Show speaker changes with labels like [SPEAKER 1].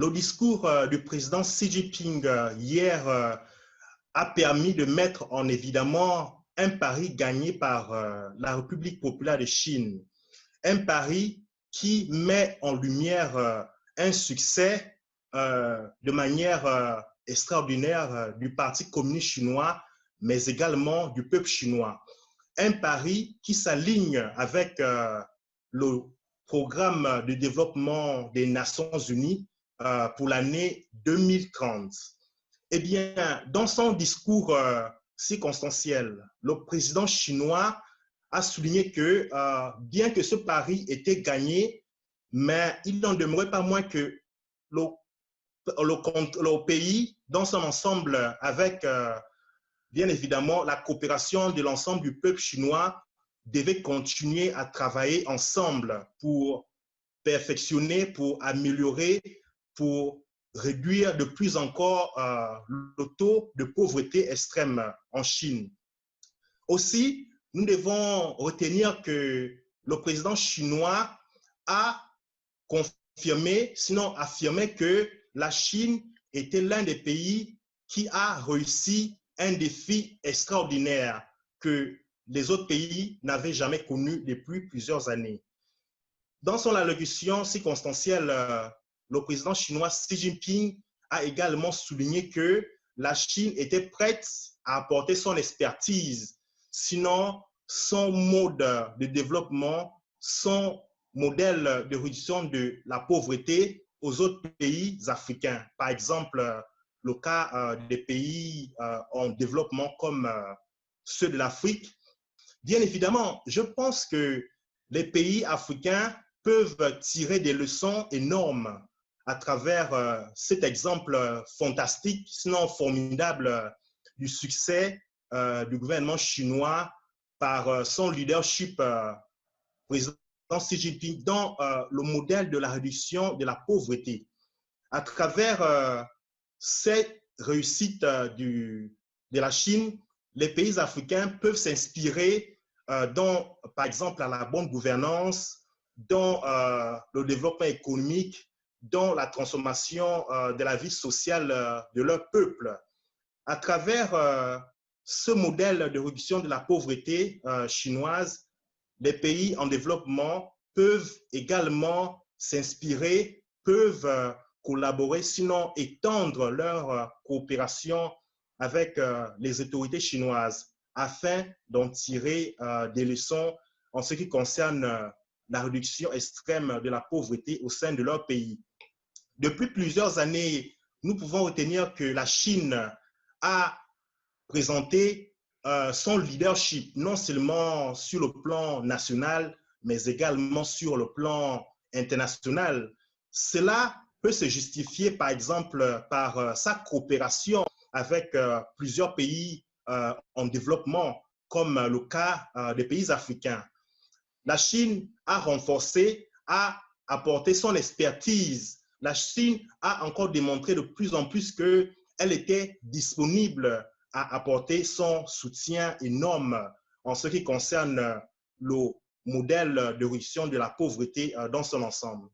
[SPEAKER 1] Le discours du président Xi Jinping hier a permis de mettre en évidemment un pari gagné par la République populaire de Chine. Un pari qui met en lumière un succès de manière extraordinaire du Parti communiste chinois, mais également du peuple chinois. Un pari qui s'aligne avec le programme de développement des Nations Unies pour l'année 2030. Eh bien, dans son discours circonstanciel, le président chinois a souligné que bien que ce pari était gagné, mais il n'en demeurait pas moins que le pays, dans son ensemble, avec bien évidemment la coopération de l'ensemble du peuple chinois, devait continuer à travailler ensemble pour perfectionner, pour améliorer, pour réduire de plus encore le taux de pauvreté extrême en Chine. Aussi, nous devons retenir que le président chinois a confirmé, sinon affirmé, que la Chine était l'un des pays qui a réussi un défi extraordinaire que les autres pays n'avaient jamais connu depuis plusieurs années. Dans son allocution circonstancielle, le président chinois Xi Jinping a également souligné que la Chine était prête à apporter son expertise, sinon son mode de développement, son modèle de réduction de la pauvreté aux autres pays africains. Par exemple, le cas des pays en développement comme ceux de l'Afrique. Bien évidemment, je pense que les pays africains peuvent tirer des leçons énormes à travers cet exemple fantastique, sinon formidable, du succès du gouvernement chinois par son leadership président Xi Jinping dans le modèle de la réduction de la pauvreté. À travers cette réussite de la Chine, les pays africains peuvent s'inspirer dans, par exemple, la bonne gouvernance, dans le développement économique, dans la transformation de la vie sociale de leur peuple. À travers ce modèle de réduction de la pauvreté chinoise, les pays en développement peuvent également s'inspirer, peuvent collaborer, sinon étendre leur coopération avec les autorités chinoises afin d'en tirer des leçons en ce qui concerne la réduction extrême de la pauvreté au sein de leur pays. Depuis plusieurs années, nous pouvons retenir que la Chine a présenté son leadership, non seulement sur le plan national, mais également sur le plan international. Cela peut se justifier, par exemple, par sa coopération avec plusieurs pays en développement, comme le cas des pays africains. La Chine a renforcé, a apporté son expertise. La Chine a encore démontré de plus en plus qu'elle était disponible à apporter son soutien énorme en ce qui concerne le modèle de réduction de la pauvreté dans son ensemble.